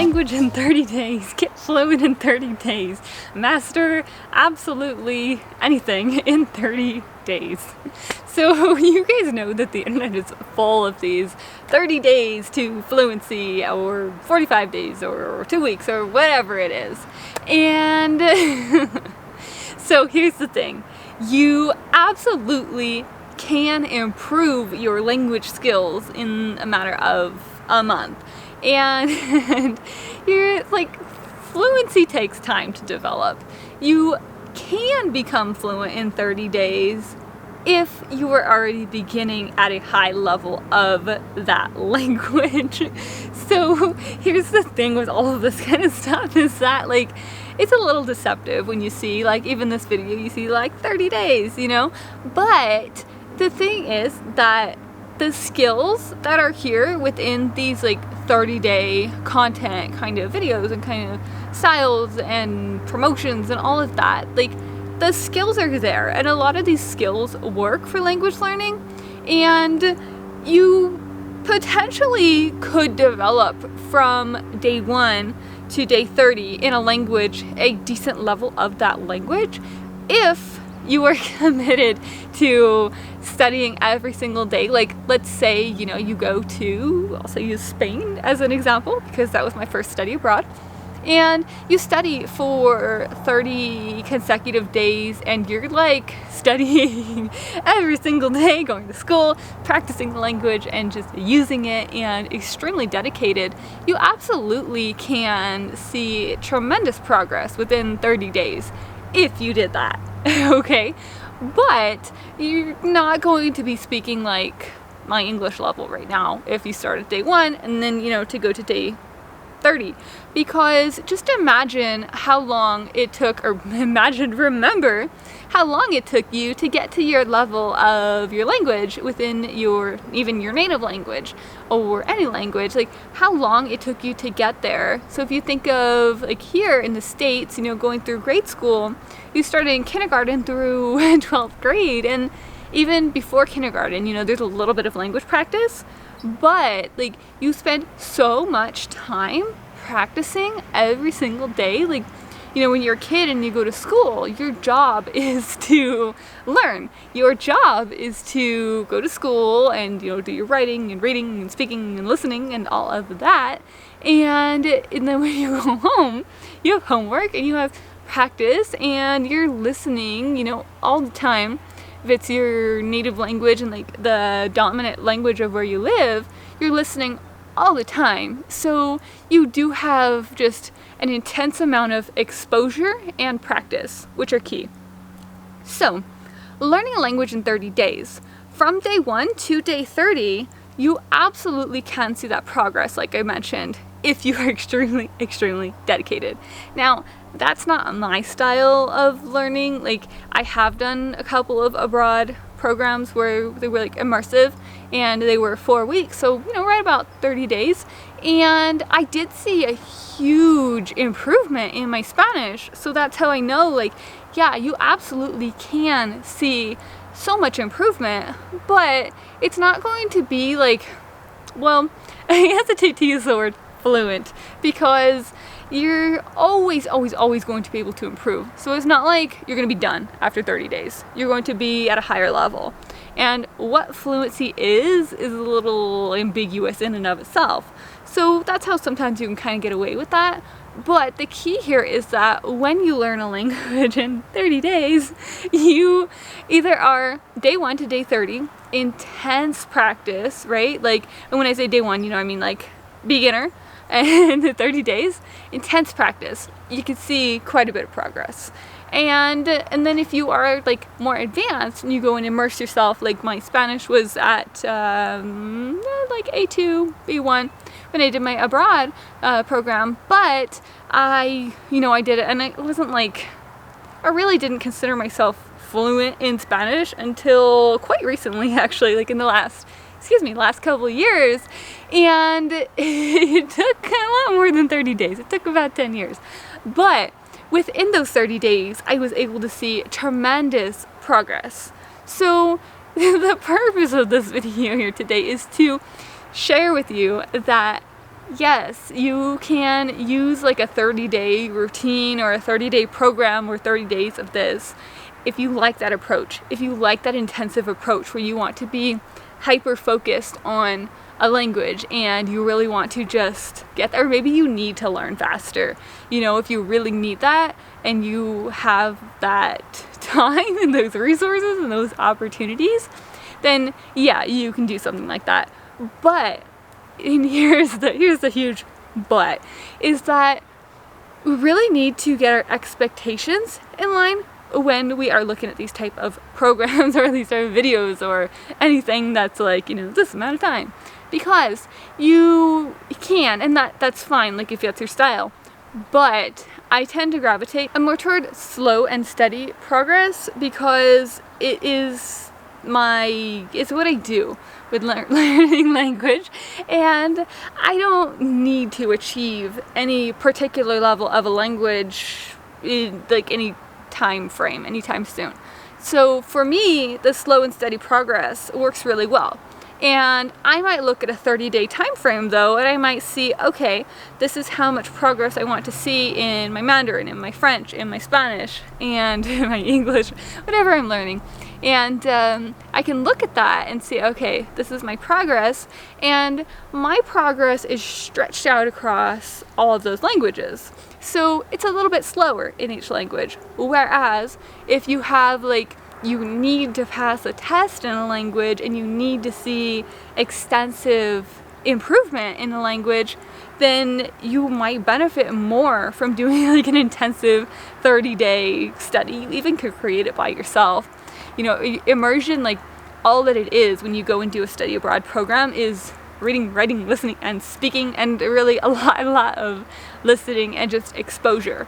language in 30 days, get fluent in 30 days, master absolutely anything in 30 days. So you guys know that the internet is full of these 30 days to fluency, or 45 days, or 2 weeks, or whatever it is. And so here's the thing. You absolutely can improve your language skills in a matter of a month. And you're like, fluency takes time to develop. You can become fluent in 30 days if you were already beginning at a high level of that language. So here's the thing with all of this kind of stuff is that, like, it's a little deceptive when you see, like, even this video, you see like 30 days, you know? But the thing is that the skills that are here within these like 30-day content kind of videos and kind of styles and promotions and all of that, like, the skills are there, and a lot of these skills work for language learning, and you potentially could develop from day 1 to day 30 in a language, a decent level of that language, if you are committed to studying every single day. Like, let's say, you know, you go to, I'll say use Spain as an example, because that was my first study abroad, and you study for 30 consecutive days, and you're like studying every single day, going to school, practicing the language, and just using it, and extremely dedicated. You absolutely can see tremendous progress within 30 days if you did that. Okay, but you're not going to be speaking like my English level right now if you start at day 1 and then, you know, to go to day 30, because just imagine how long it took, or remember how long it took you to get to your level of your language within your, even your native language or any language, like how long it took you to get there. So if you think of, like, here in the States, you know, going through grade school, you started in kindergarten through 12th grade, and even before kindergarten, you know, there's a little bit of language practice, but like you spend so much time practicing every single day. Like, you know, when you're a kid and you go to school, your job is to learn. Your job is to go to school and, you know, do your writing and reading and speaking and listening and all of that. And then when you go home, you have homework and you have practice and you're listening, you know, all the time. If it's your native language and like the dominant language of where you live, you're listening all the time. So you do have just an intense amount of exposure and practice, which are key. So, learning a language in 30 days. From day 1 to day 30, you absolutely can see that progress, like I mentioned, if you are extremely, extremely dedicated. Now, that's not my style of learning. Like, I have done a couple of abroad programs where they were like immersive and they were 4 weeks, so, you know, right about 30 days, and I did see a huge improvement in my Spanish. So that's how I know, like, yeah, you absolutely can see so much improvement, but it's not going to be like, well, I hesitate to use the word fluent, because you're always going to be able to improve. So it's not like you're going to be done after 30 days. You're going to be at a higher level. And what fluency is a little ambiguous in and of itself. So that's how sometimes you can kind of get away with that. But the key here is that when you learn a language in 30 days, you either are day 1 to day 30, intense practice, right? Like, and when I say day 1, you know, I mean like beginner, and the 30 days, intense practice, you can see quite a bit of progress. And then if you are like more advanced and you go and immerse yourself, like my Spanish was at like A2, B1 when I did my abroad program, but I did it, and it wasn't like, I really didn't consider myself fluent in Spanish until quite recently, actually, like in the last couple of years, and it took a lot more than 30 days. It took about 10 years. But within those 30 days, I was able to see tremendous progress. So the purpose of this video here today is to share with you that yes, you can use like a 30-day routine or a 30-day program or 30 days of this if you like that approach, if you like that intensive approach where you want to be hyper focused on a language and you really want to just get there. Or maybe you need to learn faster. You know, if you really need that and you have that time and those resources and those opportunities, then yeah, you can do something like that. But, and here's the huge but, is that we really need to get our expectations in line when we are looking at these type of programs or these type of videos or anything that's like, you know, this amount of time. Because you can, and that's fine, like if that's your style. But I tend to gravitate more toward slow and steady progress because it's what I do with learning language, and I don't need to achieve any particular level of a language in like any time frame, anytime soon. So for me, the slow and steady progress works really well. And I might look at a 30-day time frame though, and I might see, okay, this is how much progress I want to see in my Mandarin, in my French, in my Spanish, and in my English, whatever I'm learning. And I can look at that and see, okay, this is my progress, and my progress is stretched out across all of those languages. So it's a little bit slower in each language. Whereas if you have like, you need to pass a test in a language and you need to see extensive improvement in a language, then you might benefit more from doing like an intensive 30-day study. You even could create it by yourself. You know, immersion, like all that it is when you go and do a study abroad program is reading, writing, listening, and speaking, and really a lot of listening and just exposure.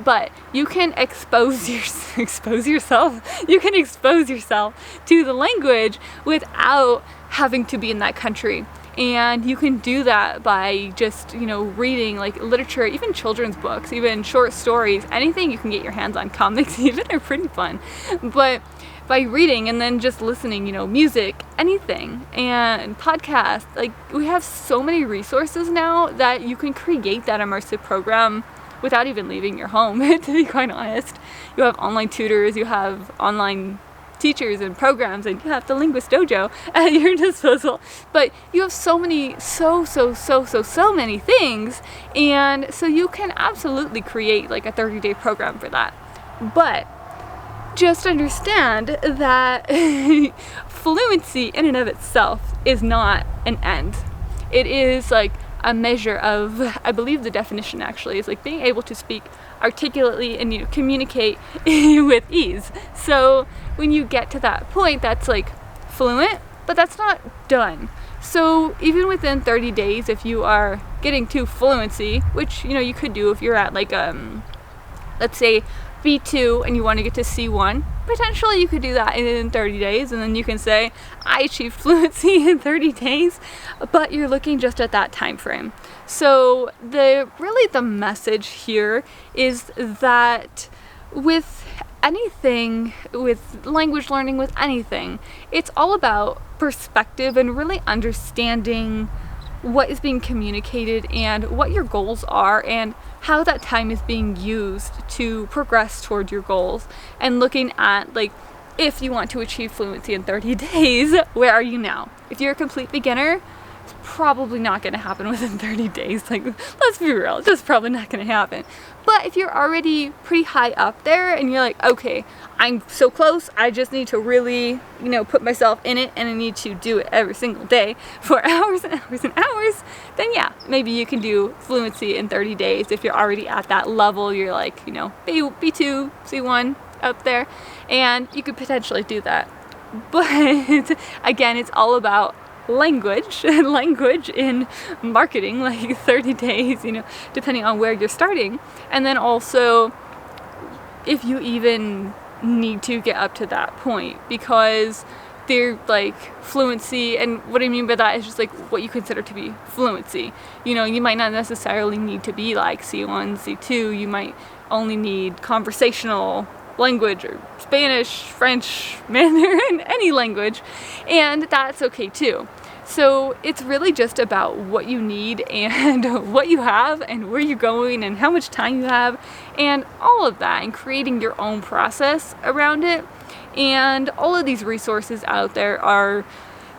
But you can expose yourself. You can expose yourself to the language without having to be in that country. And you can do that by just, you know, reading like literature, even children's books, even short stories, anything you can get your hands on. Comics even are pretty fun. But by reading and then just listening, you know, music, anything, and podcasts, like we have so many resources now that you can create that immersive program without even leaving your home, to be quite honest. You have online tutors, you have online teachers and programs, and you have the Linguist Dojo at your disposal. But you have so many, so many things, and so you can absolutely create like a 30-day program for that. But just understand that fluency in and of itself is not an end. It is like a measure of, I believe the definition actually is like being able to speak articulately and, you know, communicate with ease. So when you get to that point, that's like fluent, but that's not done. So even within 30 days, if you are getting to fluency, which, you know, you could do if you're at like let's say B2 and you want to get to C1, potentially you could do that in 30 days, and then you can say I achieved fluency in 30 days, but you're looking just at that time frame. So the message here is that with anything, with language learning, with anything, it's all about perspective and really understanding what is being communicated and what your goals are and how that time is being used to progress toward your goals, and looking at like, if you want to achieve fluency in 30 days, where are you now? If you're a complete beginner, it's probably not going to happen within 30 days. Like, let's be real, it's just probably not going to happen. But if you're already pretty high up there and you're like, okay, I'm so close, I just need to really, you know, put myself in it, and I need to do it every single day for hours and hours and hours, then yeah, maybe you can do fluency in 30 days if you're already at that level. You're like, you know, B2, C1 up there, and you could potentially do that. But again, it's all about language in marketing, like 30 days, you know, depending on where you're starting. And then also if you even need to get up to that point, because they're like fluency, and what I mean by that is just like what you consider to be fluency. You know, you might not necessarily need to be like C1, C2, you might only need conversational language or Spanish, French, Mandarin, any language, and that's okay too. So it's really just about what you need and what you have and where you're going and how much time you have and all of that, and creating your own process around it. And all of these resources out there are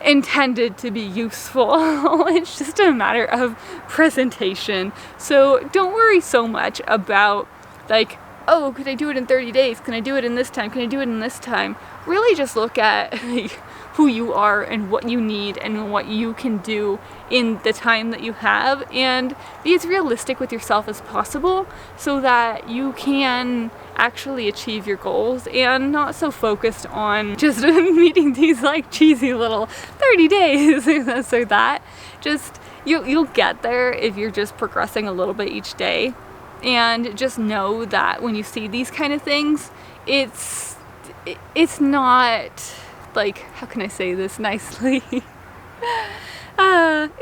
intended to be useful. It's just a matter of presentation. So don't worry so much about like, oh, could I do it in 30 days? Can I do it in this time? Can I do it in this time? Really just look at like, who you are and what you need and what you can do in the time that you have, and be as realistic with yourself as possible so that you can actually achieve your goals and not so focused on just meeting these like cheesy little 30 days or this or that. Just you'll get there if you're just progressing a little bit each day. And just know that when you see these kind of things, it's not like, how can I say this nicely?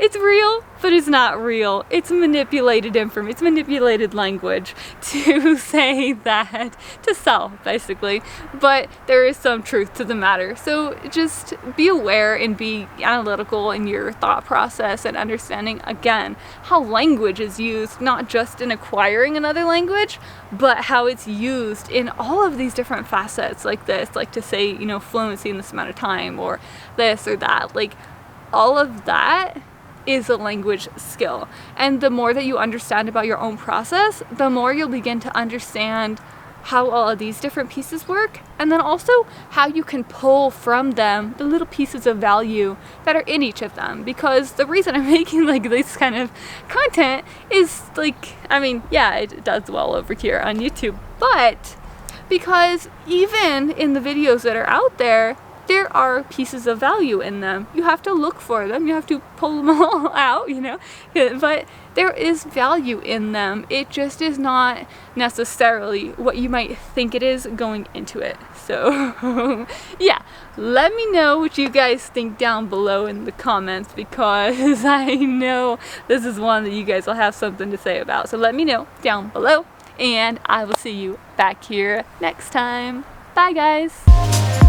It's real, but it's not real. It's manipulated information. It's manipulated language to say that to sell, basically. But there is some truth to the matter. So just be aware and be analytical in your thought process and understanding, again, how language is used, not just in acquiring another language, but how it's used in all of these different facets like this, like to say, you know, fluency in this amount of time or this or that. Like, all of that is a language skill. And the more that you understand about your own process, the more you'll begin to understand how all of these different pieces work, and then also how you can pull from them the little pieces of value that are in each of them. Because the reason I'm making like this kind of content is like, I mean, yeah, it does well over here on YouTube, but because even in the videos that are out there are pieces of value in them. You have to look for them, you have to pull them all out, you know, but there is value in them. It just is not necessarily what you might think it is going into it. So yeah, let me know what you guys think down below in the comments, because I know this is one that you guys will have something to say about. So let me know down below, and I will see you back here next time. Bye guys.